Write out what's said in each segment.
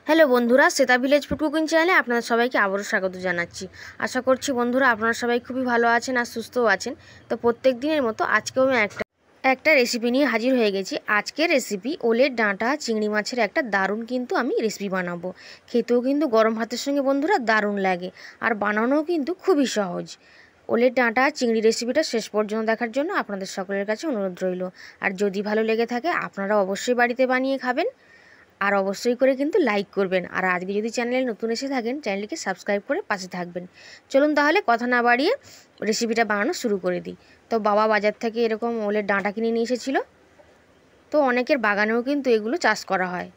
Hello বন্ধুরা, Shweta village food cooking চ্যানেলে আপনাদের সবাইকে আবারও স্বাগত জানাচ্ছি। আশা করছি বন্ধুরা আপনারা সবাই খুবই ভালো আছেন আর সুস্থও আছেন। তো প্রত্যেক দিনের মতো আজকেও আমি একটা রেসিপি নিয়ে হাজির হয়ে গেছি। আজকের রেসিপি ওলের ডাঁটা চিংড়ি মাছের একটা দারুণ কিন্তু আমি রেসিপি বানাবো। খেতেও কিন্তু গরম ভাতের সঙ্গে বন্ধুরা দারুণ লাগে, আর বানানোও কিন্তু খুবই সহজ। ওলের ডাঁটা চিংড়ি রেসিপিটা শেষ পর্যন্ত দেখার জন্য আপনাদের সকলের কাছে অনুরোধ রইল। আর যদি ভালো লেগে থাকে আপনারা অবশ্যই বাড়িতে বানিয়ে খাবেন, আর অবশ্যই করে কিন্তু লাইক করবেন। আর আজকে যদি চ্যানেলে নতুন এসে থাকেন চ্যানেলটিকে সাবস্ক্রাইব করে পাশে থাকবেন। চলুন তাহলে কথা না বাড়িয়ে রেসিপিটা বানানো শুরু করে দিই। তো বাবা বাজার থেকে এরকম ওলের ডাঁটা কিনে নিয়ে এসেছিলো। তো অনেকের বাগানেও কিন্তু এগুলো চাষ করা হয়।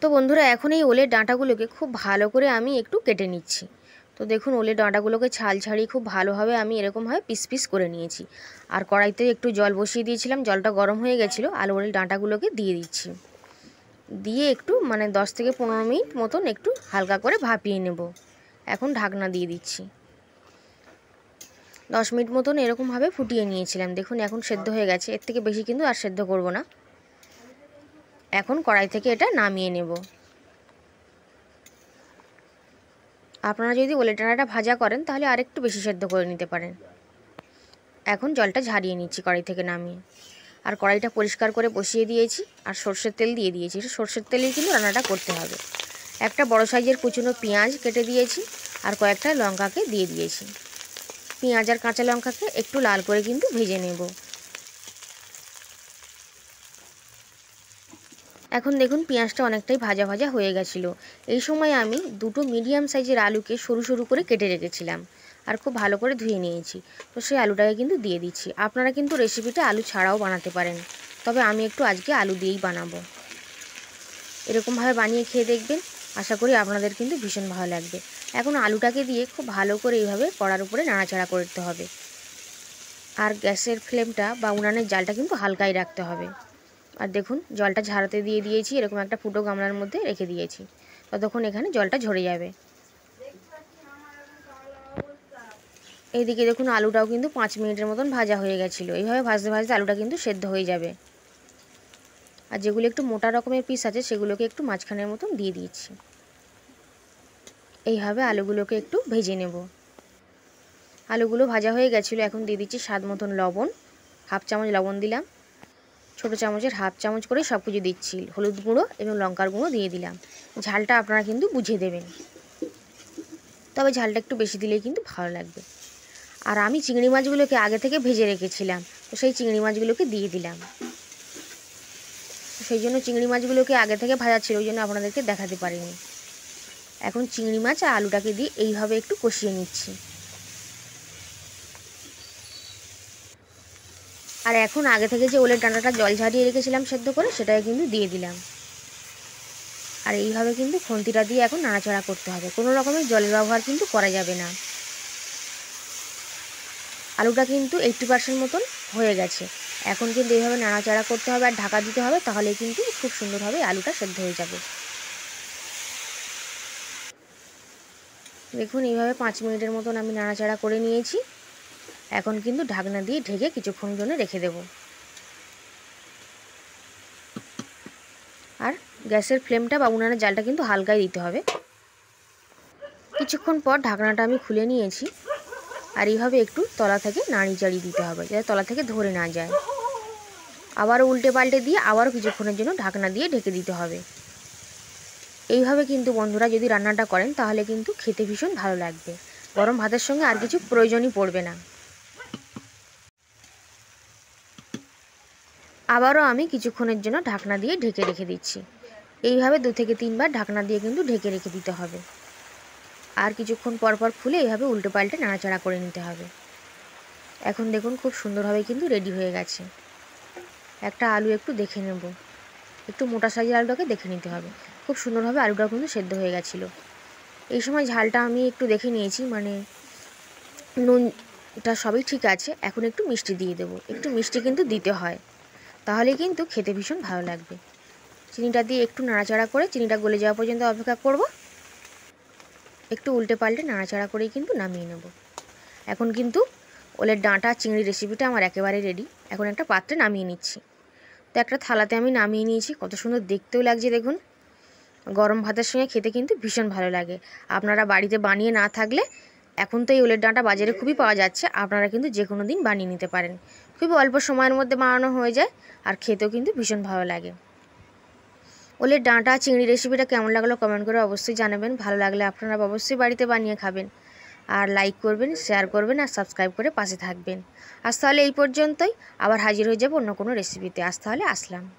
তো বন্ধুরা এখন এই ওলের ডাঁটাগুলোকে খুব ভালো করে আমি একটু কেটে নিচ্ছি। তো দেখুন ওলের ডাঁটাগুলোকে ছাল ছাড়িয়ে খুব ভালোভাবে আমি এরকমভাবে পিস পিস করে নিয়েছি। আর কড়াইতে একটু জল বসিয়ে দিয়েছিলাম, জলটা গরম হয়ে গেছিলো। আর ওলের ডাঁটাগুলোকে দিয়ে দিচ্ছি, দিয়ে একটু 10 থেকে 15 মিনিট মতন একটু হালকা করে ভাপিয়ে নেব। এখন ঢাকনা দিয়ে দিচ্ছি। 10 মিনিট মতন এরকমভাবে ফুটিয়ে নিয়েছিলাম। দেখুন এখন সেদ্ধ হয়ে গেছে, এর থেকে বেশি কিন্তু আর সেদ্ধ করব না। এখন কড়াই থেকে এটা নামিয়ে নেব। আপনারা যদি ওলের ডাঁটাটা ভাজা করেন তাহলে আরেকটু বেশি সেদ্ধ করে নিতে পারেন। এখন জলটা ঝারিয়ে নিচ্ছি কড়াই থেকে নামিয়ে। আর কড়াইটা পরিষ্কার করে বসিয়ে দিয়েছি, আর সর্ষের তেল দিয়ে দিয়েছি। সর্ষের তেলেই কিন্তু রান্নাটা করতে হবে। একটা বড় সাইজের কুচনো পেঁয়াজ কেটে দিয়েছি, আর কয়েকটা লঙ্কাকে দিয়ে দিয়েছি। পেঁয়াজ আর কাঁচা লঙ্কাকে একটু লাল করে কিন্তু ভেজে নেব। এখন দেখুন পেঁয়াজটা অনেকটাই ভাজা ভাজা হয়ে গেছিলো। এই সময় আমি দুটো মিডিয়াম সাইজের আলুকে সরু সরু করে কেটে রেখেছিলাম, আর খুব ভালো করে ধুয়ে নিয়েছি। তো সেই আলুটাকে কিন্তু দিয়ে দিচ্ছি। আপনারা কিন্তু রেসিপিটা আলু ছাড়াও বানাতে পারেন, তবে আমি একটু আজকে আলু দিয়েই বানাবো। এরকমভাবে বানিয়ে খেয়ে দেখবেন, আশা করি আপনাদের কিন্তু ভীষণ ভালো লাগবে। এখন আলুটাকে দিয়ে খুব ভালো করে এইভাবে কড়ার উপরে নাড়াচাড়া করতে হবে। আর গ্যাসের ফ্লেমটা বা উনানের জালটা কিন্তু হালকাই রাখতে হবে। আর দেখুন জলটা ঝাড়াতে দিয়ে দিয়েছি, এরকম একটা ফুটো গামলার মধ্যে রেখে দিয়েছি। ততক্ষণ এখানে জলটা ঝরে যাবে। এইদিকে দেখুন আলুটাও কিন্তু 5 মিনিটের মতন ভাজা হয়ে গেছিলো। এইভাবে ভাজতে ভাজতে আলুটা কিন্তু সেদ্ধ হয়ে যাবে। আর যেগুলো একটু মোটা রকমের পিস আছে সেগুলোকে একটু মাঝখানের মতন দিয়ে দিচ্ছি। এইভাবে আলুগুলোকে একটু ভেজে নেব। আলুগুলো ভাজা হয়ে গেছিলো। এখন দিয়ে দিচ্ছি স্বাদ মতন লবণ, হাফ চামচ লবণ দিলাম। ছোটো চামচের হাফ চামচ করে সব কিছু দিচ্ছি। হলুদ গুঁড়ো এবং লঙ্কার গুঁড়ো দিয়ে দিলাম। ঝালটা আপনারা কিন্তু বুঝে দেবেন, তবে ঝালটা একটু বেশি দিলেই কিন্তু ভালো লাগবে। আর আমি চিংড়ি মাছগুলোকে আগে থেকে ভেজে রেখেছিলাম, তো সেই চিংড়ি মাছগুলোকে দিয়ে দিলাম। সেই জন্য চিংড়ি মাছগুলোকে আগে থেকে ভাজা ছিল, ওই জন্য আপনাদেরকে দেখাতে পারিনি। এখন চিংড়ি মাছ আর আলুটাকে দিয়ে এইভাবে একটু কষিয়ে নিচ্ছি। আর এখন আগে থেকে যে ওলের ডাঁটাটা জল ঝারিয়ে রেখেছিলাম সেদ্ধ করে, সেটাকে কিন্তু দিয়ে দিলাম। আর এইভাবে কিন্তু খুন্তিটা দিয়ে এখন নাড়াচাড়া করতে হবে। কোনো রকমের জলের ব্যবহার কিন্তু করা যাবে না। আলুটা কিন্তু 80% মতন হয়ে গেছে। এখন কিন্তু এইভাবে নাড়াচাড়া করতে হবে আর ঢাকা দিতে হবে, তাহলে কিন্তু খুব সুন্দরভাবে আলুটা সেদ্ধ হয়ে যাবে। দেখুন এইভাবে 5 মিনিটের মতন আমি নাড়াচাড়া করে নিয়েছি। এখন কিন্তু ঢাকনা দিয়ে ঢেকে কিছুক্ষণ জন্য রেখে দেব। আর গ্যাসের ফ্লেমটা বা উনানের জালটা কিন্তু হালকাই দিতে হবে। কিছুক্ষণ পর ঢাকনাটা আমি খুলে নিয়েছি, আর এইভাবে একটু তলা থেকে নাড়ি চাড়িয়ে দিতে হবে, যাতে তলা থেকে ধরে না যায়। আবারও উল্টে পাল্টে দিয়ে আবারও কিছুক্ষণের জন্য ঢাকনা দিয়ে ঢেকে দিতে হবে। এইভাবে কিন্তু বন্ধুরা যদি রান্নাটা করেন তাহলে কিন্তু খেতে ভীষণ ভালো লাগবে। গরম ভাতের সঙ্গে আর কিছু প্রয়োজনই পড়বে না। আবারও আমি কিছুক্ষণের জন্য ঢাকনা দিয়ে ঢেকে রেখে দিচ্ছি। এইভাবে 2 থেকে 3 বার ঢাকনা দিয়ে কিন্তু ঢেকে রেখে দিতে হবে। আর কিছুক্ষণ পর পর খুলে এইভাবে উল্টে পাল্টে নাড়াচাড়া করে নিতে হবে। এখন দেখুন খুব সুন্দরভাবে কিন্তু রেডি হয়ে গেছে। একটা আলু একটু দেখে নেব, একটু মোটা সাইজের আলুটাকে দেখে নিতে হবে। খুব সুন্দরভাবে আলুটাও কিন্তু সেদ্ধ হয়ে গেছিলো। এই সময় ঝালটা আমি একটু দেখে নিয়েছি, নুনটা সবই ঠিক আছে। এখন একটু মিষ্টি দিয়ে দেবো। একটু মিষ্টি কিন্তু দিতে হয়, তাহলে কিন্তু খেতে ভীষণ ভালো লাগবে। চিনিটা দিয়ে একটু নাড়াচাড়া করে চিনিটা গলে যাওয়া পর্যন্ত অপেক্ষা করব। একটু উল্টে পাল্টে নাড়াচাড়া করেই কিন্তু নামিয়ে নেব। এখন কিন্তু ওলের ডাঁটা চিংড়ি রেসিপিটা আমার একেবারে রেডি। এখন একটা পাত্রে নামিয়ে নিচ্ছি। তো একটা থালাতে আমি নামিয়ে নিয়েছি। কত সুন্দর দেখতেও লাগছে দেখুন, গরম ভাতের সঙ্গে খেতে কিন্তু ভীষণ ভালো লাগে। আপনারা বাড়িতে বানিয়ে না থাকলে এখন তো এই ওলের ডাঁটা বাজারে খুবই পাওয়া যাচ্ছে, আপনারা কিন্তু যে কোনো দিন বানিয়ে নিতে পারেন। খুবই অল্প সময়ের মধ্যে বানানো হয়ে যায় আর খেতেও কিন্তু ভীষণ ভালো লাগে। ওলের ডাঁটা চিংড়ি রেসিপিটা কেমন লাগলো কমেন্ট করে অবশ্যই জানাবেন। ভালো লাগলে আপনারা অবশ্যই বাড়িতে বানিয়ে খাবেন। আর লাইক করবেন, শেয়ার করবেন আর সাবস্ক্রাইব করে পাশে থাকবেন। আজ তাহলে এই পর্যন্তই, আবার হাজির হয়ে যাব অন্য কোনো রেসিপিতে। আজ তাহলে আসলাম।